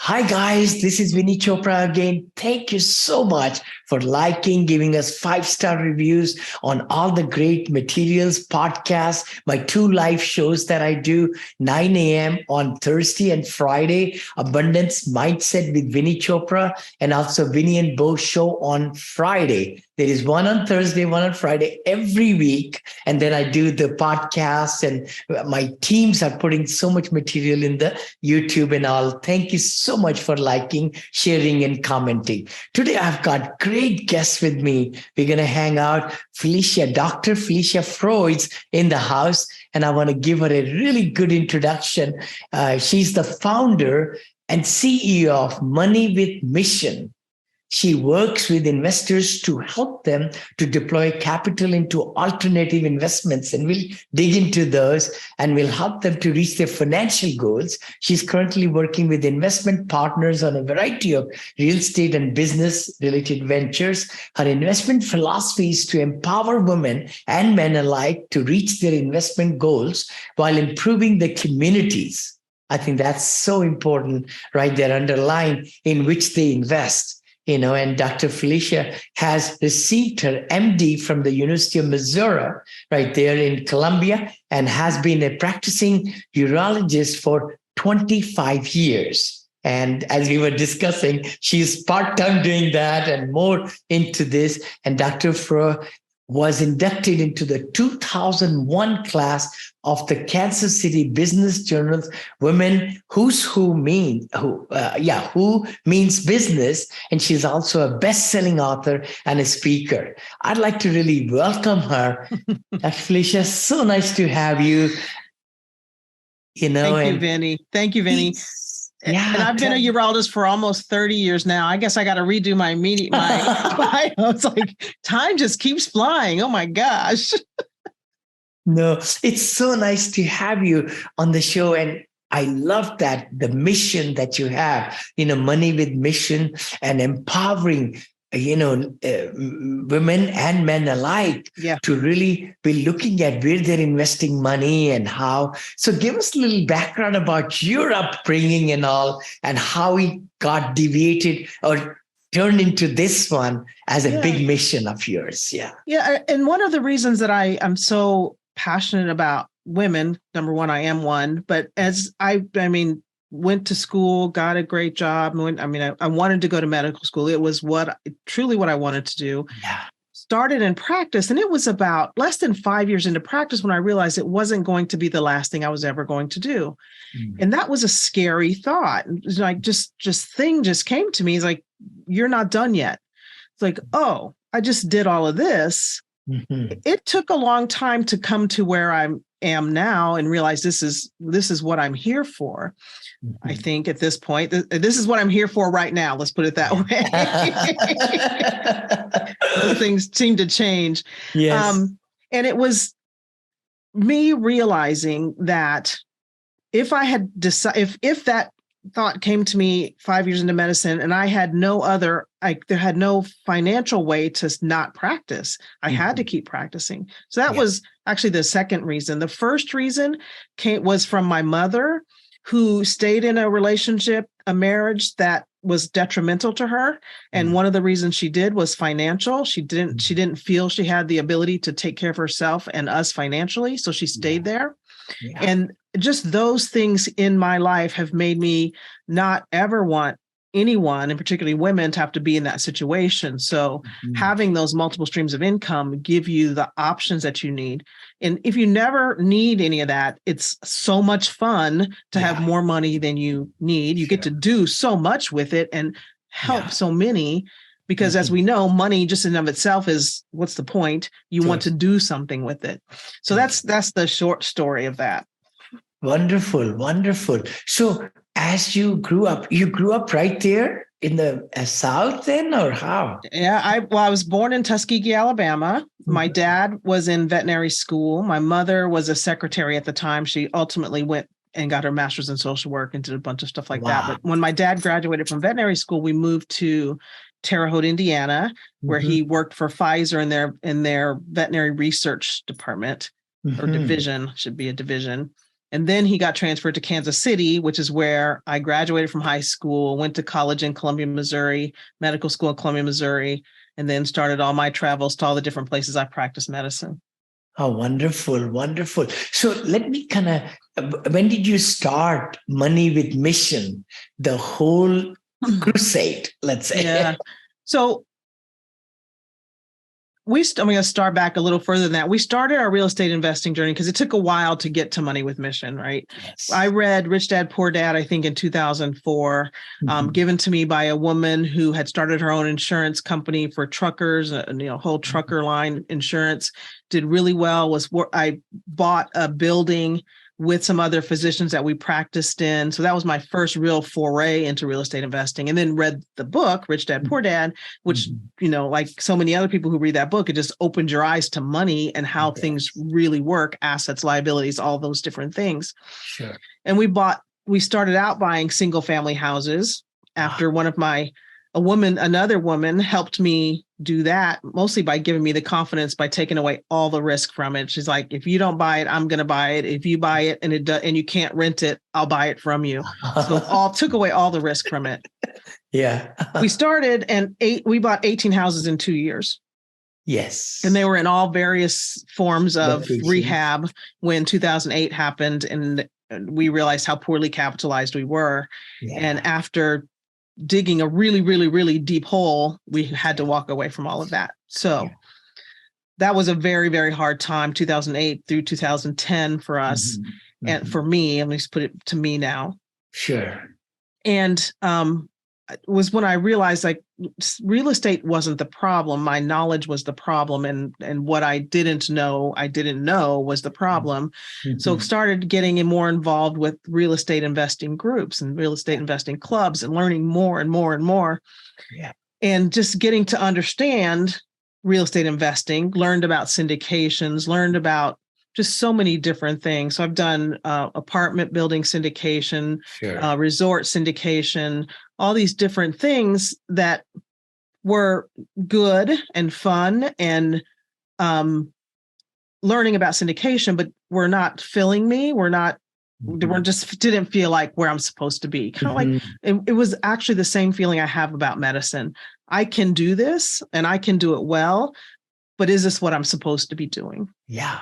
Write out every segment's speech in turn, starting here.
Hi, guys. This is Vinney Chopra again. Thank you so much for liking, giving us 5-star reviews on all the great materials, podcasts, my 2 live shows that I do, 9 a.m. on Thursday and Friday, Abundance Mindset with Vinney Chopra, and also Vinney and Bo show on Friday. There is one on Thursday, one on Friday every week. And then I do the podcast, and my teams are putting so much material in the YouTube and all. Thank you so much for liking, sharing, and commenting. Today, I've got great guests with me. We're going to hang out. Dr. Felicia Froe is in the house, and I want to give her a really good introduction. She's the founder and CEO of Money with Mission. She works with investors to help them to deploy capital into alternative investments, and we'll dig into those and we'll help them to reach their financial goals. She's currently working with investment partners on a variety of real estate and business related ventures. Her investment philosophy is to empower women and men alike to reach their investment goals while improving the communities. I think that's so important, right there, underlying in which they invest. And Dr. Felicia has received her MD from the University of Missouri, right there in Columbia, and has been a practicing urologist for 25 years. And as we were discussing, she's part-time doing that and more into this. And Dr. Froe was inducted into the 2001 class of the Kansas City Business Journal's Women Who Means Business. And she's also a best-selling author and a speaker. I'd like to really welcome her. Dr. Felicia, so nice to have you. Thank you, Vinney. Thank you, Vinney. Yeah, and I've been a urologist for almost 30 years now. I guess I got to redo my bio. It's like time just keeps flying. Oh my gosh. No, it's so nice to have you on the show. And I love that the mission that you have, Money with Mission and empowering, women and men alike to really be looking at where they're investing money and how. So give us a little background about your upbringing and all, and how we got deviated or turned into this one as a big mission of yours. Yeah. And one of the reasons that I am so passionate about women, number one, I am one, but as I went to school, got a great job. I wanted to go to medical school. It was truly what I wanted to do. Yeah. Started in practice. And it was about less than 5 years into practice when I realized it wasn't going to be the last thing I was ever going to do. Mm-hmm. And that was a scary thought. It's like thing just came to me. It's like, you're not done yet. It's like, oh, I just did all of this. Mm-hmm. It took a long time to come to where I am now and realize this is what I'm here for. Mm-hmm. I think at this point, this is what I'm here for right now. Let's put it that way. Things seem to change. Yes. And it was me realizing that if I had decided, if that thought came to me 5 years into medicine and I had there had no financial way to not practice, I had to keep practicing. So that was actually the second reason. The first reason was from my mother, who stayed in a relationship, a marriage that was detrimental to her. And one of the reasons she did was financial. She didn't feel she had the ability to take care of herself and us financially. So she stayed there. Yeah. And just those things in my life have made me not ever want anyone, and particularly women, to have to be in that situation. So having those multiple streams of income give you the options that you need. And if you never need any of that, it's so much fun to have more money than you need. You get to do so much with it and help so many. Because as we know, money just in and of itself is, what's the point? You want to do something with it. So that's the short story of that. Wonderful, wonderful. So as you grew up right there in the South then, or how? Yeah, I was born in Tuskegee, Alabama. My dad was in veterinary school. My mother was a secretary at the time. She ultimately went and got her master's in social work and did a bunch of stuff like that. But when my dad graduated from veterinary school, we moved to Terre Haute, Indiana, where he worked for Pfizer in their veterinary research department or division, should be a division. And then he got transferred to Kansas City, which is where I graduated from high school, went to college in Columbia, Missouri, medical school in Columbia, Missouri, and then started all my travels to all the different places I practiced medicine. Oh, wonderful, wonderful. So let me kind of, when did you start Money with Mission, the whole crusade, let's say? Yeah. So I'm going to start back a little further than that. We started our real estate investing journey because it took a while to get to Money with Mission, right? Yes. I read Rich Dad, Poor Dad, I think in 2004, given to me by a woman who had started her own insurance company for truckers, whole trucker line insurance, did really well. I bought a building with some other physicians that we practiced in. So that was my first real foray into real estate investing. And then read the book, Rich Dad, Poor Dad, which, like so many other people who read that book, it just opened your eyes to money and how things really work, assets, liabilities, all those different things. Sure. And we started out buying single family houses after another woman helped me do that, mostly by giving me the confidence by taking away all the risk from it. She's like, if you don't buy it, I'm going to buy it. If you buy it and you can't rent it, I'll buy it from you. So took away all the risk from it. Yeah. We started we bought 18 houses in 2 years. Yes. And they were in all various forms of rehab when 2008 happened and we realized how poorly capitalized we were. Yeah. And after digging a really, really, really deep hole, we had to walk away from all of that. So that was a very, very hard time, 2008 through 2010 for us. And for me, let me just put it to me now. Sure. And was when I realized like real estate wasn't the problem. My knowledge was the problem. And what I didn't know was the problem. So started getting more involved with real estate investing groups and real estate investing clubs and learning more and more and more. Yeah. And just getting to understand real estate investing, learned about syndications, learned about just so many different things. So I've done apartment building syndication, resort syndication, all these different things that were good and fun and learning about syndication, but were not filling me. Didn't feel like where I'm supposed to be. Kind of like it was actually the same feeling I have about medicine. I can do this and I can do it well, but is this what I'm supposed to be doing? Yeah.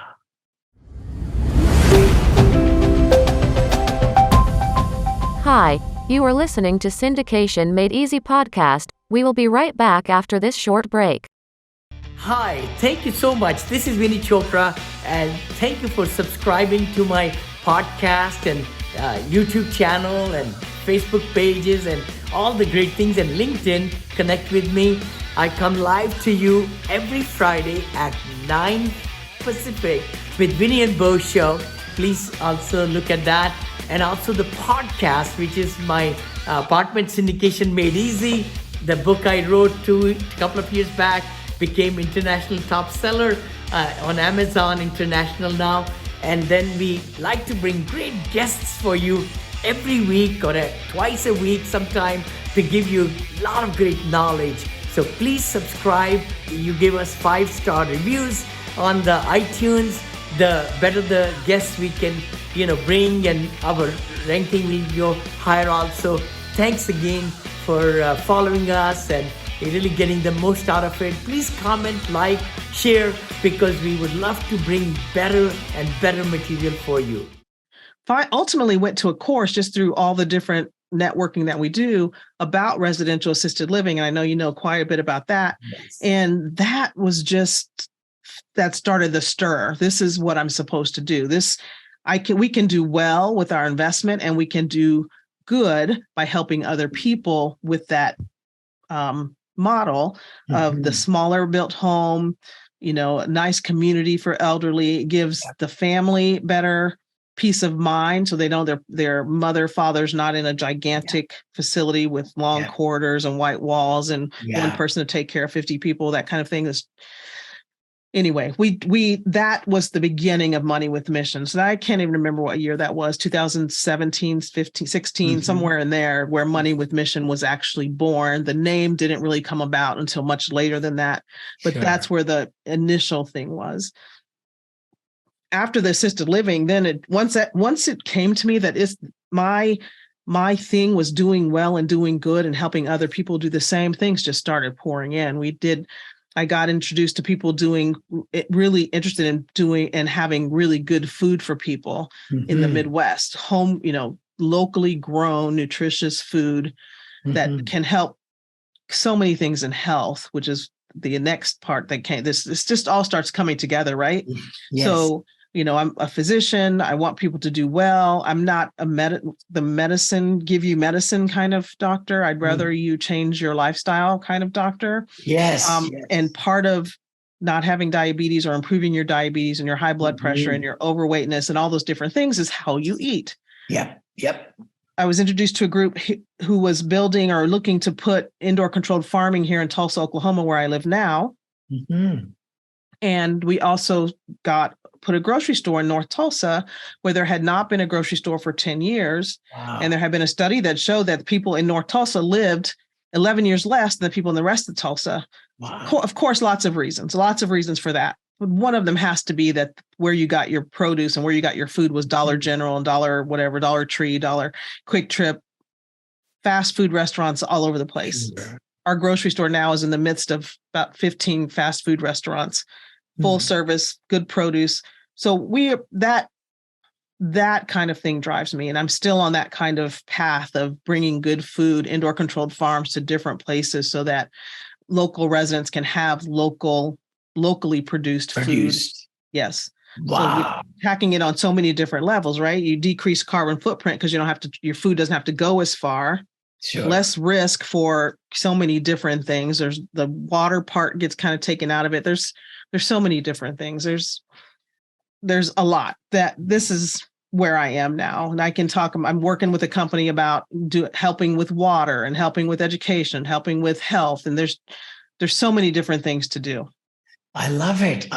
Hi, you are listening to Syndication Made Easy podcast. We will be right back after this short break. Hi, thank you so much. This is Vinney Chopra, and thank you for subscribing to my podcast and YouTube channel and Facebook pages and all the great things, and LinkedIn. Connect with me. I come live to you every Friday at 9 Pacific with Vinney and Bo Show. Please also look at that. And also the podcast, which is my Apartment Syndication Made Easy. The book I wrote a couple of years back became international top seller on Amazon International now. And then we like to bring great guests for you every week or twice a week sometime to give you a lot of great knowledge. So please subscribe. You give us 5-star reviews on the iTunes. The better the guests we can bring, and our ranking will go higher also. Thanks again for following us and really getting the most out of it. Please comment, like, share, because we would love to bring better and better material for you. I ultimately went to a course just through all the different networking that we do about residential assisted living. And I know you know quite a bit about that. Yes. And that started the stir. This is what I'm supposed to do. We can do well with our investment, and we can do good by helping other people with that model of the smaller built home, a nice community for elderly. It gives the family better peace of mind, so they know their father's not in a gigantic facility with long corridors and white walls and one person to take care of 50 people. That kind of thing is. Anyway, that was the beginning of Money with Mission. So I can't even remember what year that was, 2017, 15, 16, somewhere in there, where Money with Mission was actually born. The name didn't really come about until much later than that, but that's where the initial thing was. after the assisted living, then once it came to me that is my thing was doing well and doing good and helping other people do the same, things just started pouring in. I got introduced to people doing really interested in doing and having really good food for people in the Midwest, home, locally grown, nutritious food that can help so many things in health, which is the next part that came. This just all starts coming together, right? Yes. So, I'm a physician. I want people to do well. I'm not the medicine, give you medicine kind of doctor. I'd rather you change your lifestyle kind of doctor. Yes. And part of not having diabetes or improving your diabetes and your high blood pressure and your overweightness and all those different things is how you eat. Yep. I was introduced to a group who was building or looking to put indoor controlled farming here in Tulsa, Oklahoma, where I live now. And we also put a grocery store in North Tulsa where there had not been a grocery store for 10 years. Wow. And there had been a study that showed that people in North Tulsa lived 11 years less than the people in the rest of Tulsa. Wow. Of course, lots of reasons for that. But one of them has to be that where you got your produce and where you got your food was Dollar General and Dollar Tree, Dollar Quick Trip, fast food restaurants all over the place. Sure. Our grocery store now is in the midst of about 15 fast food restaurants, full service, good produce. So that kind of thing drives me. And I'm still on that kind of path of bringing good food, indoor controlled farms to different places so that local residents can have locally produced food. Yes. Wow. So packing it on so many different levels, right? You decrease carbon footprint because your food doesn't have to go as far. Sure. Less risk for so many different things. There's the water part gets kind of taken out of it. There's so many different things. There's a lot that this is where I am now. And I can talk, I'm working with a company about helping with water and helping with education, helping with health. And there's so many different things to do. I love it.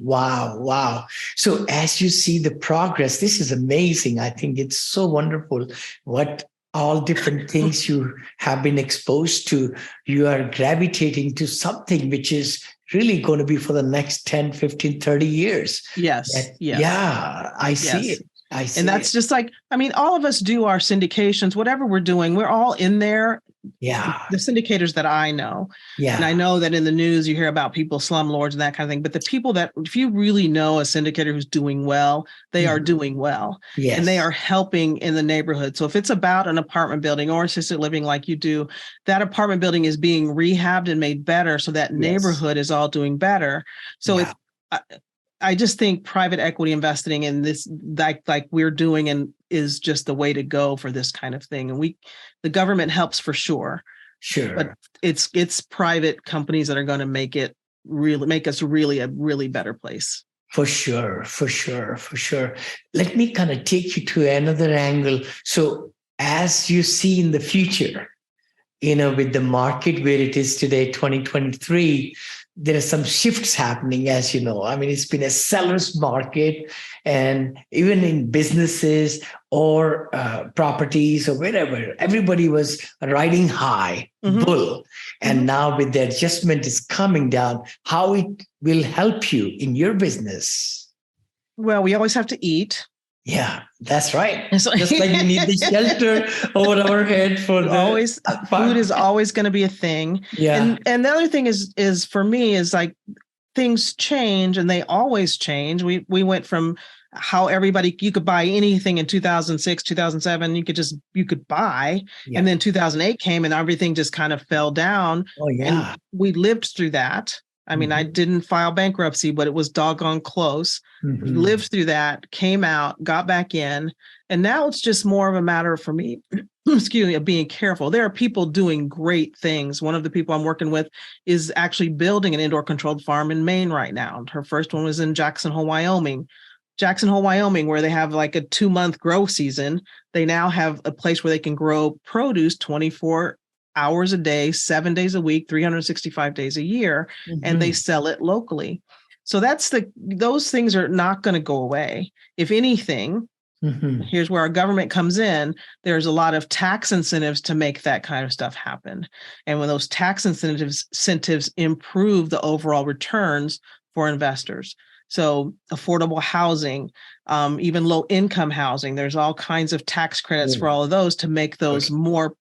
Wow. So as you see the progress, this is amazing. I think it's so wonderful what all different things you have been exposed to. You are gravitating to something which is really going to be for the next 10, 15, 30 years. Yes. Yeah, I see it. And that's just like, all of us do our syndications, whatever we're doing, we're all in there. Yeah. The syndicators that I know. Yeah. And I know that in the news, you hear about people, slumlords and that kind of thing. But the people that, if you really know a syndicator who's doing well, they are doing well. Yes. And they are helping in the neighborhood. So if it's about an apartment building or assisted living like you do, that apartment building is being rehabbed and made better. So that neighborhood is all doing better. So I just think private equity investing in this, like we're doing, and is just the way to go for this kind of thing. And the government helps for sure, but it's private companies that are going to make us really a really better place. For sure. Let me kind of take you to another angle. So as you see in the future, with the market where it is today, 2023, there are some shifts happening, as you know. It's been a seller's market, and even in businesses or properties or wherever, everybody was riding high, bull. And now with the adjustment is coming down, how it will help you in your business? Well, we always have to eat. Yeah, that's right. Just like we need the shelter over our head for food is always going to be a thing. Yeah. And the other thing is for me is like things change and they always change. We went from how you could buy anything in 2006, 2007, you could buy. Yeah. And then 2008 came and everything just kind of fell down. Oh, yeah. And we lived through that. I didn't file bankruptcy, but it was doggone close. Lived through that, came out, got back in. And now it's just more of a matter for me, of being careful. There are people doing great things. One of the people I'm working with is actually building an indoor controlled farm in Maine right now. Her first one was in Jackson Hole, Wyoming, where they have like a 2-month grow season. They now have a place where they can grow produce 24 hours a day, 7 days a week, 365 days a year, and they sell it locally. So those things are not going to go away. If anything, here's where our government comes in. There's a lot of tax incentives to make that kind of stuff happen. And when those tax incentives improve the overall returns for investors. So affordable housing, even low income housing, there's all kinds of tax credits for all of those to make those more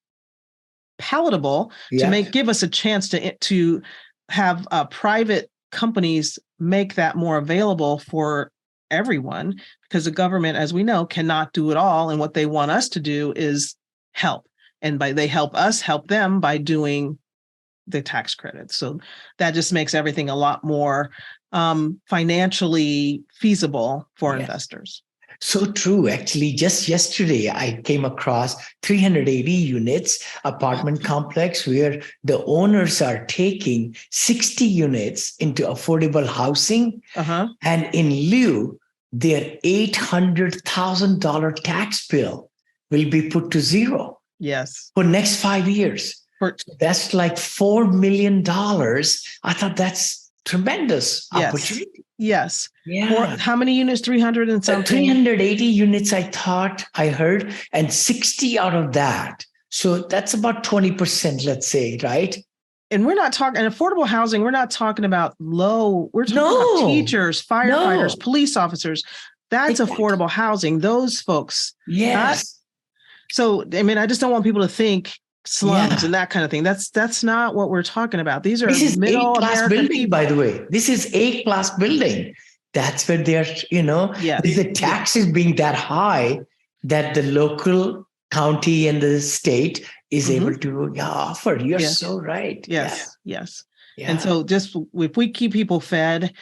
palatable, give us a chance to have private companies make that more available for everyone, because the government, as we know, cannot do it all. And what they want us to do is help. And they help us help them by doing the tax credits. So that just makes everything a lot more financially feasible for investors. So true. Actually, just yesterday, I came across 380 units apartment complex where the owners are taking 60 units into affordable housing. And in lieu, their $800,000 tax bill will be put to zero. Yes. For next 5 years. That's like $4 million. I thought that's tremendous opportunity. Yes. Yeah. How many units? 300 and something? 380 units, I heard, and 60 out of that. So that's about 20%, let's say, right? And we're not talking affordable housing. We're not talking about low. We're talking about teachers, firefighters, police officers. That's affordable housing. Those folks. Yes. So, I mean, I just don't want people to think slums and that kind of thing. That's not what we're talking about. This is middle A-class American building, people. by the way. This is A-class building. That's where they're, the taxes being that high that the local county and the state is able to offer. You're so right. Yes. Yeah. And so just if we keep people fed,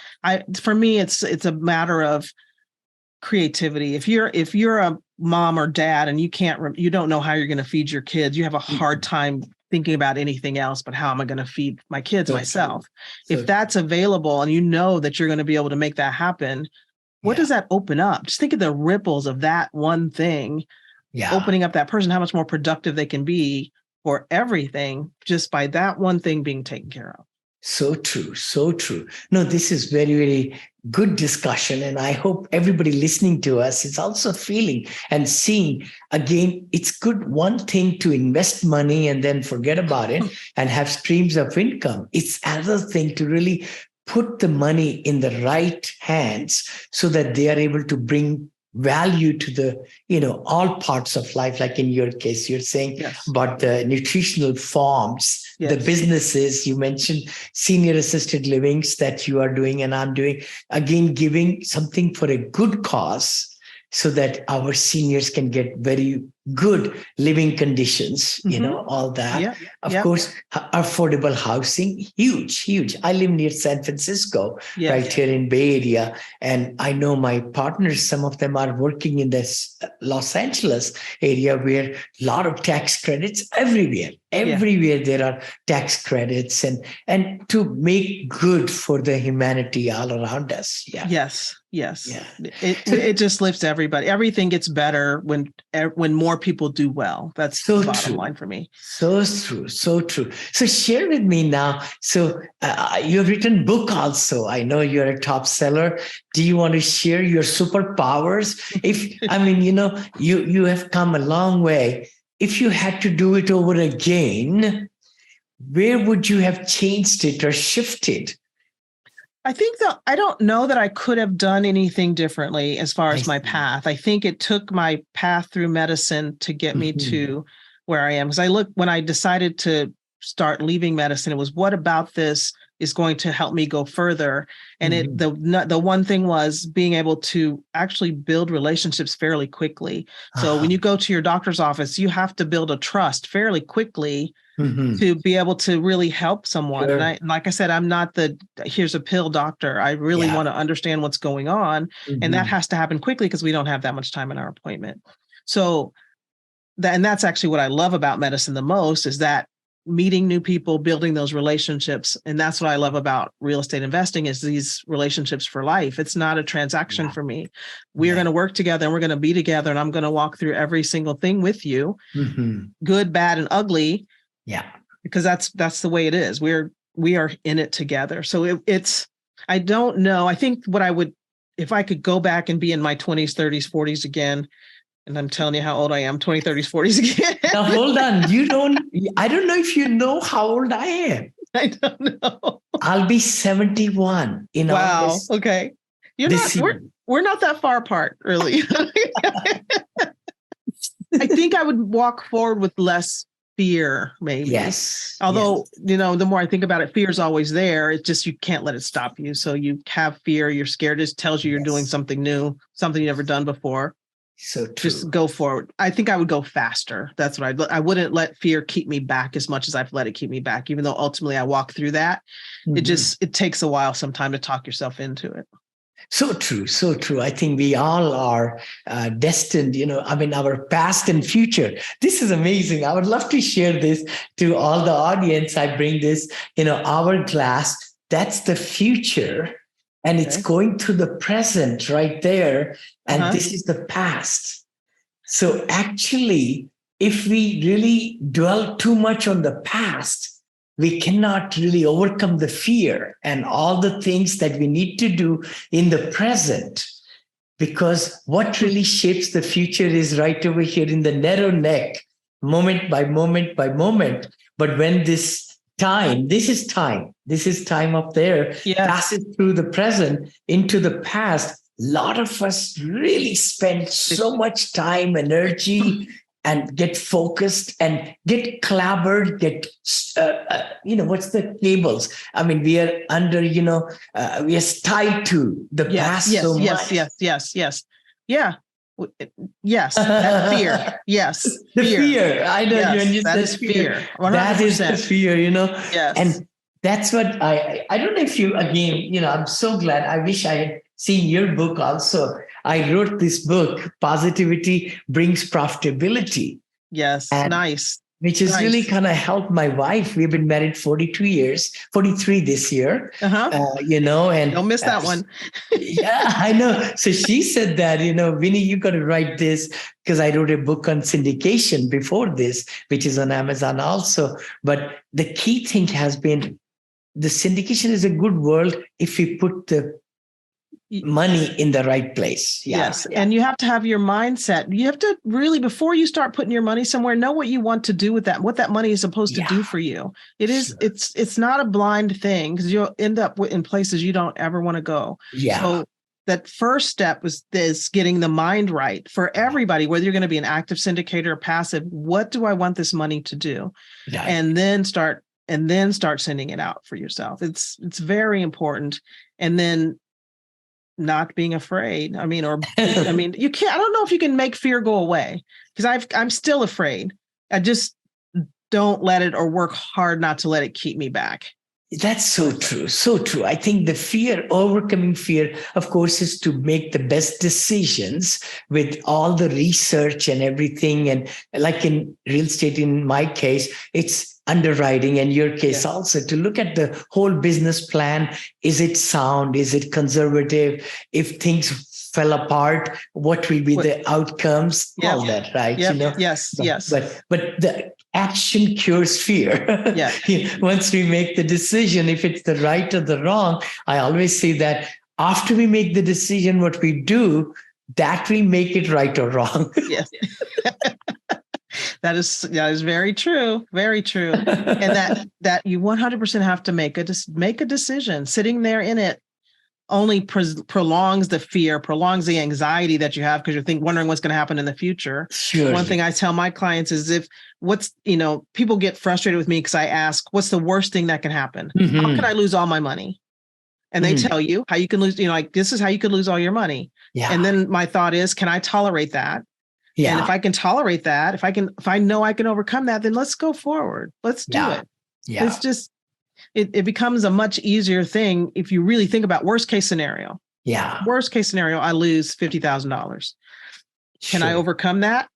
for me, it's a matter of creativity. If you're a mom or dad and you don't know how you're going to feed your kids, you have a hard time thinking about anything else but how am I going to feed my kids myself. If that's available and you know that you're going to be able to make that happen, what does that open up? Just think of the ripples of that one thing opening up that person, how much more productive they can be for everything just by that one thing being taken care of. So true. So true. No, this is very, very good discussion. And I hope everybody listening to us is also feeling and seeing, again, it's good one thing to invest money and then forget about it and have streams of income. It's another thing to really put the money in the right hands so that they are able to bring value to the, all parts of life. Like in your case, you're saying about the nutritional farms, the businesses, you mentioned senior assisted livings that you are doing and I'm doing, again, giving something for a good cause so that our seniors can get very good living conditions, all that. Of course, affordable housing, huge. I live near San Francisco, right here in Bay Area. And I know my partners, some of them are working in this Los Angeles area where a lot of tax credits everywhere. Everywhere there are tax credits and to make good for the humanity all around us. Yes. It just lifts everybody. Everything gets better when more people do well. That's so the bottom line for me. So true. So share with me now. So you've written book also. I know you're a top seller. Do you want to share your superpowers? You have come a long way. If you had to do it over again, where would you have changed it or shifted? I think I don't know that I could have done anything differently as far as my path. I think it took my path through medicine to get me to where I am. Because when I decided to start leaving medicine, it was what about this is going to help me go further. And the one thing was being able to actually build relationships fairly quickly. So when you go to your doctor's office, you have to build a trust fairly quickly to be able to really help someone. Sure. And like I said, I'm not here's a pill doctor. I really want to understand what's going on. And that has to happen quickly because we don't have that much time in our appointment. So that's actually what I love about medicine the most is that meeting new people, building those relationships. And that's what I love about real estate investing is these relationships for life. It's not a transaction for me. We're going to work together and we're going to be together and I'm going to walk through every single thing with you, good, bad, and ugly. Yeah. Because that's the way it is. We are in it together. So I don't know. I think if I could go back and be in my 20s, 30s, 40s again, and I'm telling you how old I am, 20, 30s, 40s again. Now, hold on. I don't know if you know how old I am. I don't know. I'll be 71 in August. Wow. Okay. You're not, we're not that far apart, really. I think I would walk forward with less fear, maybe. Yes. Although, the more I think about it, fear is always there. It's just you can't let it stop you. So you have fear, you're scared. It tells you you're doing something new, something you've never done before. So true. Just go forward. I think I would go faster. That's what I wouldn't let fear keep me back as much as I've let it keep me back, even though ultimately I walk through that. It takes a while sometime to talk yourself into it. So true. So true. I think we all are destined, our past and future. This is amazing. I would love to share this to all the audience. I bring this, hourglass. That's the future. And it's going to the present right there. And this is the past. So actually, if we really dwell too much on the past, we cannot really overcome the fear and all the things that we need to do in the present. Because what really shapes the future is right over here in the narrow neck, moment by moment by moment. But when this is time up there, passes through the present into the past, a lot of us really spend so much time, energy, and get focused and get clobbered, what's the cables? I mean, we are under, we are tied to the past so much. Yes. Yeah. Yes, that fear. Yes, the fear. I know you that is fear. 100%. That is the fear, Yes, and that's what I don't know if you again. I'm so glad. I wish I had seen your book also. I wrote this book, Positivity Brings Profitability. Yes, nice. Which has really kind of helped my wife. We've been married 42 years, 43 this year. And don't miss that one. Yeah, I know. So she said that, Vinney, you got to write this, because I wrote a book on syndication before this, which is on Amazon also. But the key thing has been the syndication is a good world if we put the money in the right place. Yes. And you have to have your mindset. You have to really, before you start putting your money somewhere, know what you want to do with that, what that money is supposed to do for you. It's not a blind thing, because you'll end up in places you don't ever want to go. Yeah. So that first step is getting the mind right for everybody, whether you're going to be an active syndicator or passive. What do I want this money to do? Right. And then start sending it out for yourself. It's very important. And then not being afraid. You can't, I don't know if you can make fear go away, because I'm still afraid. I just don't let it, or work hard not to let it keep me back. That's so true. So true. I think overcoming fear, of course, is to make the best decisions with all the research and everything. And like in real estate, in my case, it's underwriting, and your case also, to look at the whole business plan. Is it sound? Is it conservative? If things fell apart, what will be the outcomes? All that, right? Yes. But the action cures fear. Once we make the decision, if it's the right or the wrong, I always say that after we make the decision, what we do, that will make it right or wrong. Yes. That is very true. Very true. And that you 100% have to make a decision. Sitting there in it only prolongs the fear, prolongs the anxiety that you have, because you're wondering what's going to happen in the future. Sure. One thing I tell my clients is, people get frustrated with me because I ask, what's the worst thing that can happen? Mm-hmm. How can I lose all my money? And they tell you how you can lose, this is how you could lose all your money. Yeah. And then my thought is, can I tolerate that? Yeah. And if I can tolerate that, if I know I can overcome that, then let's go forward. Let's do it. Yeah. It's just, it becomes a much easier thing if you really think about worst case scenario. Yeah. Worst case scenario, I lose $50,000. Can I overcome that?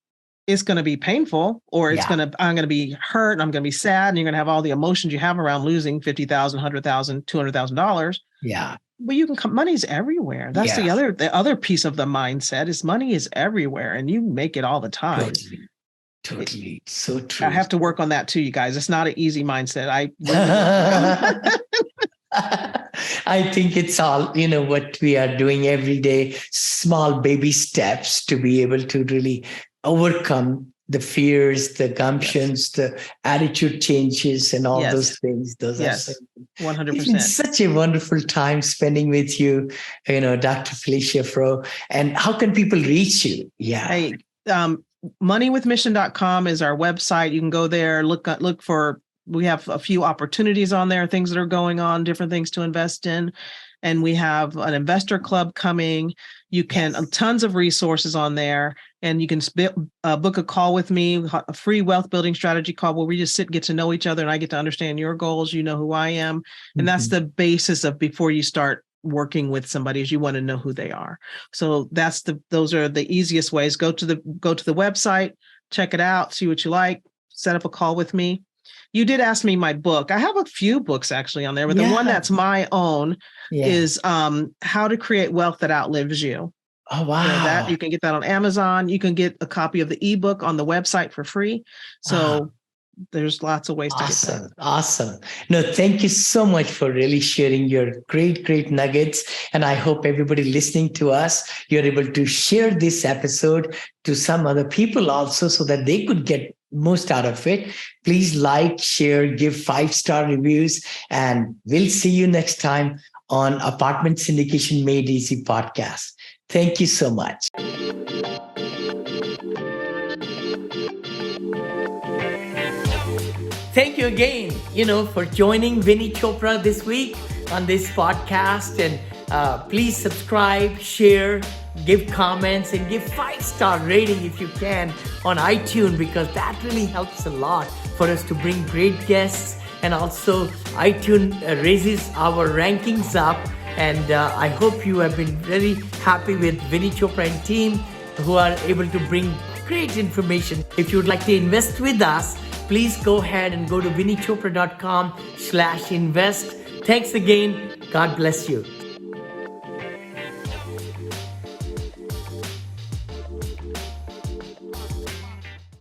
It's going to be painful, or I'm going to be hurt, and I'm going to be sad, and you're going to have all the emotions you have around losing $50,000, $100,000, $200,000. Yeah. But money's everywhere. That's the other piece of the mindset is money is everywhere, and you make it all the time. Totally. So true. I have to work on that too, you guys. It's not an easy mindset. I think it's all, what we are doing every day, small baby steps to be able to really overcome the fears, the gumptions, the attitude changes, and all Yes. those things. Those Yes. are 100%. It's been such a wonderful time spending with you, Dr. Felicia Froe. And how can people reach you? Yeah. Hey, moneywithmission.com is our website. You can go there, look for, we have a few opportunities on there, things that are going on, different things to invest in. And we have an investor club coming. You can, tons of resources on there. And you can book a call with me, a free wealth building strategy call where we just sit and get to know each other, and I get to understand your goals. You know who I am. And that's the basis of before you start working with somebody, is you want to know who they are. So those are the easiest ways. Go to the website, check it out, see what you like, set up a call with me. You did ask me my book. I have a few books actually on there, but the one that's my own is How to Create Wealth That Outlives You. Oh, wow. So that you can get that on Amazon. You can get a copy of the ebook on the website for free. So there's lots of ways to get that. Awesome. No, thank you so much for really sharing your great nuggets. And I hope everybody listening to us, you're able to share this episode to some other people also, so that they could get most out of it. Please like, share, give 5-star reviews, and we'll see you next time on Apartment Syndication Made Easy podcast. Thank you so much. Thank you again, for joining Vinney Chopra this week on this podcast. And please subscribe, share, give comments, and give 5-star rating if you can on iTunes, because that really helps a lot for us to bring great guests. And also iTunes raises our rankings up. And I hope you have been very happy with Vinney Chopra and team, who are able to bring great information. If you would like to invest with us, please go ahead and go to vinneychopra.com/invest. Thanks again. God bless you.